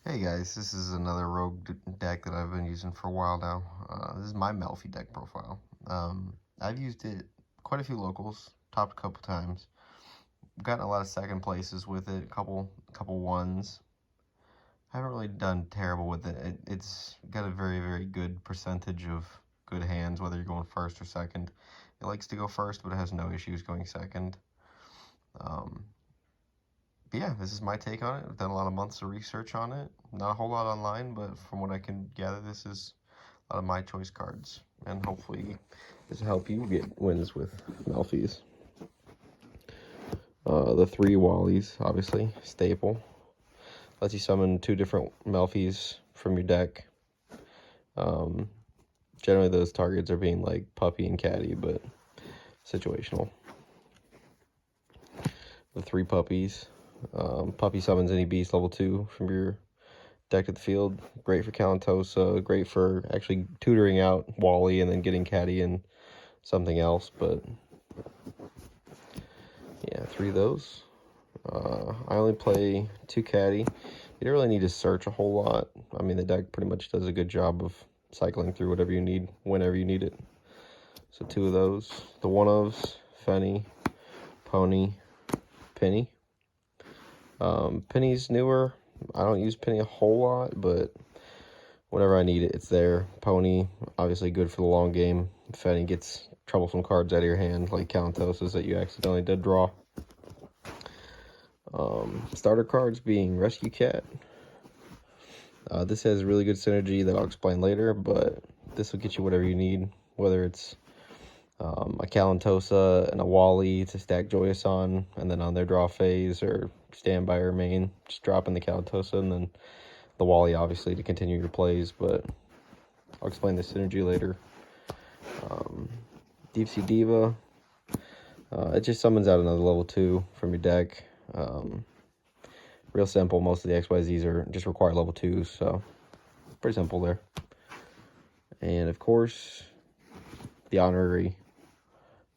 Hey guys, this is another rogue deck that I've been using for a while now. This is my Melffy deck profile. I've used it quite a few locals, topped a couple times. Gotten a lot of second places with it, couple ones. Haven't really done terrible with it. It's got a very good percentage of good hands, whether you're going first or second. It likes to go first, but it has no issues going second. Um, But yeah, this is my take on it. I've done a lot of months of research on it. Not a whole lot online, but from what I can gather, this is a lot of my choice cards. And hopefully this will help you get wins with Melffys. The three Wallies, obviously, staple. Lets you summon two different Melffys from your deck. Generally those targets are being like Puppy and Caddy, but situational. The three Puppies. Puppy summons any beast level 2 from your deck to the field. Great for Calantosa, great for actually tutoring out Wally and then getting Caddy and something else, but yeah, 3 of those. I only play 2 Caddy. You don't really need to search a whole lot. I mean, the deck pretty much does a good job of cycling through whatever you need, whenever you need it. So 2 of those. The one-ofs, Fenny, Pony, Penny. Penny's newer. I don't use Penny a whole lot, but whenever I need it, it's there. Pony, obviously good for the long game. Fenny gets troublesome cards out of your hand, like Countosses that you accidentally did draw. Starter cards being Rescue Cat. This has really good synergy that I'll explain later, but this will get you whatever you need, whether it's a Calantosa and a Wally to stack Joyous on, and then on their draw phase, or stand by or main, just dropping the Calantosa, and then the Wally, obviously, to continue your plays, but I'll explain the synergy later. Deep Sea Diva. It just summons out another level 2 from your deck. Real simple. Most of the XYZs are just require level 2s, so pretty simple there. And of course, the honorary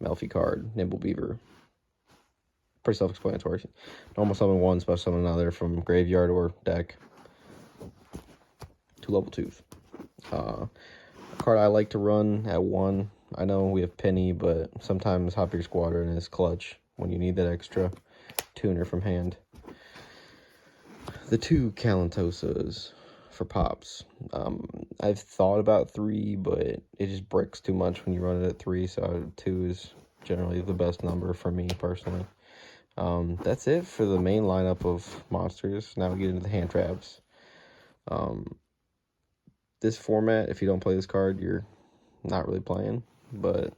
Melffy card, Nimble Beaver. Pretty self-explanatory. Normal summon one, special summon another from graveyard or deck. 2 level 2s. A card I like to run at 1. I know we have Penny, but sometimes Hop Your Squadron is clutch when you need that extra tuner from hand. The 2 Calantosas for pops. I've thought about 3, but it just bricks too much when you run it at 3, so 2 is generally the best number for me personally. That's it for the main lineup of monsters. Now we get into the hand traps. This format, if you don't play this card, you're not really playing, but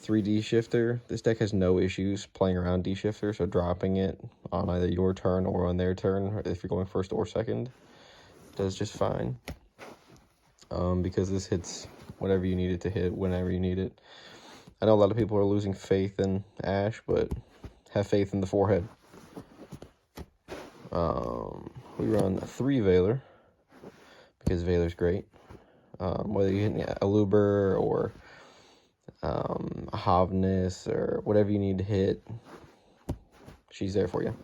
3D Shifter. This deck has no issues playing around D-Shifter, so dropping it on either your turn or on their turn, if you're going first or second, does just fine. Because this hits whatever you need it to hit, whenever you need it. I know a lot of people are losing faith in Ash, but have faith in the forehead. We run 3 Veiler, because Veiler's great. Whether you hit a Luber or a Havnus or whatever you need to hit, she's there for you.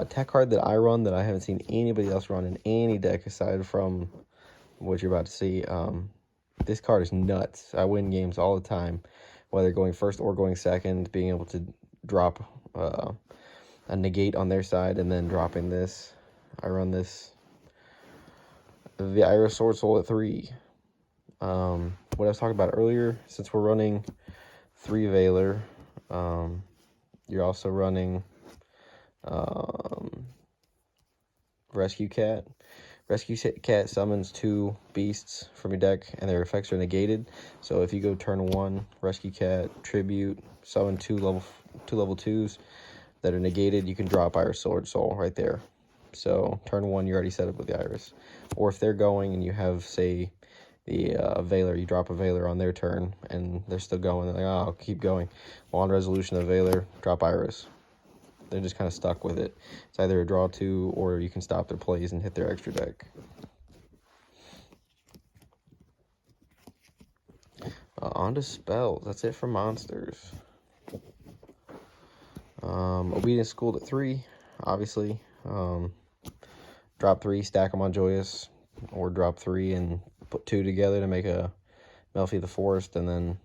Tech card that I run that I haven't seen anybody else run in any deck aside from what you're about to see. This card is nuts. I win games all the time, whether going first or going second, being able to drop a negate on their side and then dropping this. I run this. The Iris Sword Soul at 3. What I was talking about earlier, since we're running 3 Veiler, you're also running Rescue Cat. Rescue Cat summons 2 beasts from your deck, and their effects are negated. So if you go turn 1, Rescue Cat, Tribute, summon 2 level 2s that are negated, you can drop Iris Sword Soul right there. So turn 1, you're already set up with the Iris. Or if they're going and you have, say, the Veiler, you drop a Veiler on their turn, and they're still going, they're like, oh, I'll keep going. Well, on resolution of Veiler, drop Iris. They're just kind of stuck with it. It's either a draw 2, or you can stop their plays and hit their extra deck. On to spells. That's it for monsters. Obedience Schooled at 3, obviously. Drop 3, stack them on Joyous, or drop 3 and put 2 together to make a Melffy the Forest, and then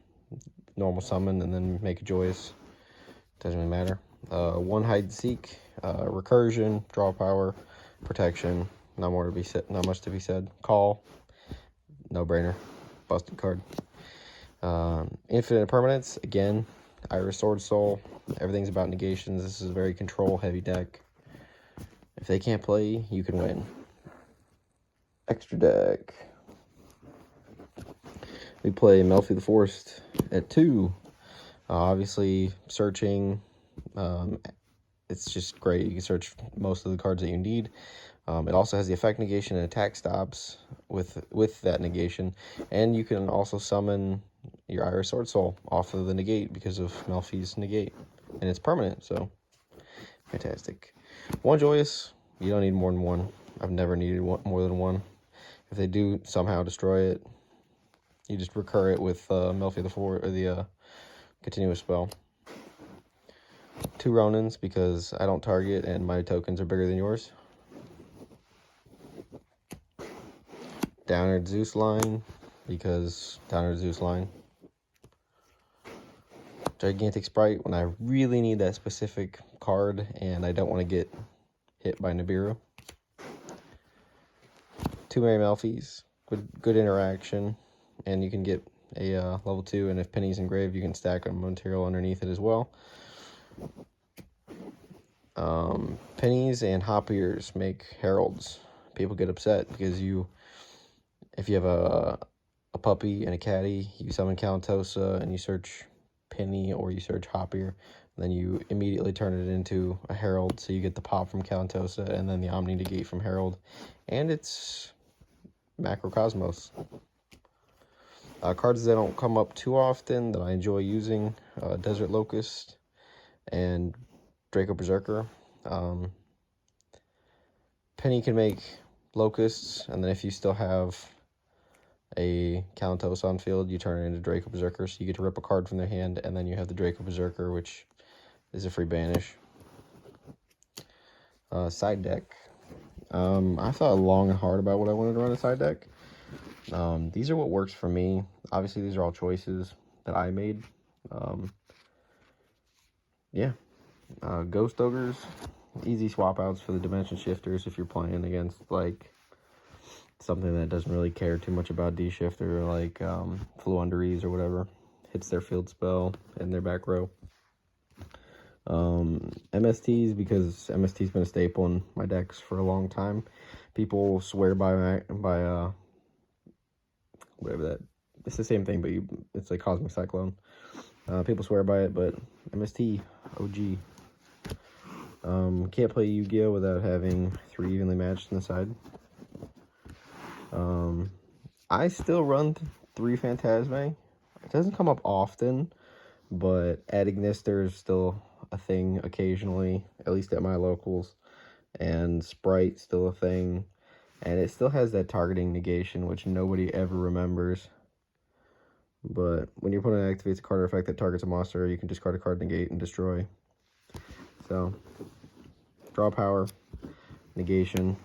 normal summon, and then make a Joyous. Doesn't really matter. 1 hide and seek, recursion, draw power, protection. Not more to be said. Not much to be said. Call, no brainer, busted card. Infinite permanence again. Iris Sword Soul. Everything's about negations. This is a very control heavy deck. If they can't play, you can win. Extra deck. We play Melffy the Forest at 2. Obviously, searching. It's just great. You can search most of the cards that you need. It also has the effect negation and attack stops with that negation. And you can also summon your Iris Sword Soul off of the negate because of Melffy's negate. And it's permanent, so fantastic. 1 Joyous. You don't need more than 1. I've never needed more than 1. If they do somehow destroy it, you just recur it with Melffy the Forest, or the continuous spell. 2 Ronins because I don't target and my tokens are bigger than yours. Downward Zeus line because Downward Zeus line. Gigantic Sprite when I really need that specific card and I don't want to get hit by Nibiru. 2 Mary Melffys, good interaction, and you can get a level 2, and if Penny's engraved, you can stack a material underneath it as well. Pennies and hop ears make heralds. People get upset because if you have a puppy and a caddy, you summon Calantosa and you search Penny or you search hop ear, then you immediately turn it into a herald, so you get the pop from Calantosa and then the Omni negate from herald, and it's Macrocosmos. Cards that don't come up too often that I enjoy using, Desert Locust and Draco Berserker. Penny can make locusts, and then if you still have a Calantos on field, you turn it into Draco Berserker, so you get to rip a card from their hand, and then you have the Draco Berserker, which is a free banish. Side deck. I thought long and hard about what I wanted to run a side deck. These are what works for me. Obviously, these are all choices that I made. Yeah. Ghost Ogres. Easy swap outs for the Dimension Shifters if you're playing against, like, something that doesn't really care too much about D-Shifter, like Fluunderies or whatever. Hits their field spell in their back row. MSTs, because MST's been a staple in my decks for a long time. People swear by whatever that. It's the same thing, but it's like Cosmic Cyclone. People swear by it, but MST, OG. Can't play Yu-Gi-Oh! Without having 3 evenly matched on the side. I still run 3 Phantasme. It doesn't come up often, but Adignister is still a thing occasionally, at least at my locals. And Sprite still a thing. And it still has that targeting negation, which nobody ever remembers. But when your opponent activates a card or effect that targets a monster, you can discard a card, negate, and destroy. So, draw power, negation,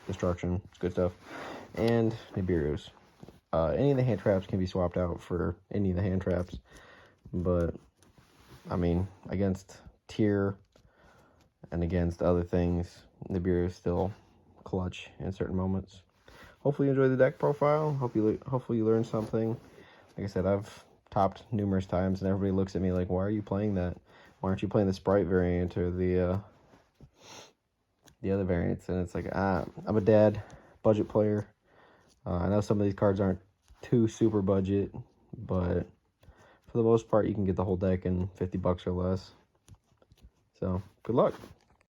destruction, it's good stuff. And Nibiru's. Any of the hand traps can be swapped out for any of the hand traps. But, I mean, against tier and against other things, Nibiru is still clutch in certain moments. Hopefully you enjoyed the deck profile. Hopefully you learned something. Like I said, I've topped numerous times, and everybody looks at me like, why are you playing that? Why aren't you playing the Sprite variant or the other variants? And it's like, I'm a dad, budget player. I know some of these cards aren't too super budget, but for the most part, you can get the whole deck in $50 or less. So, good luck.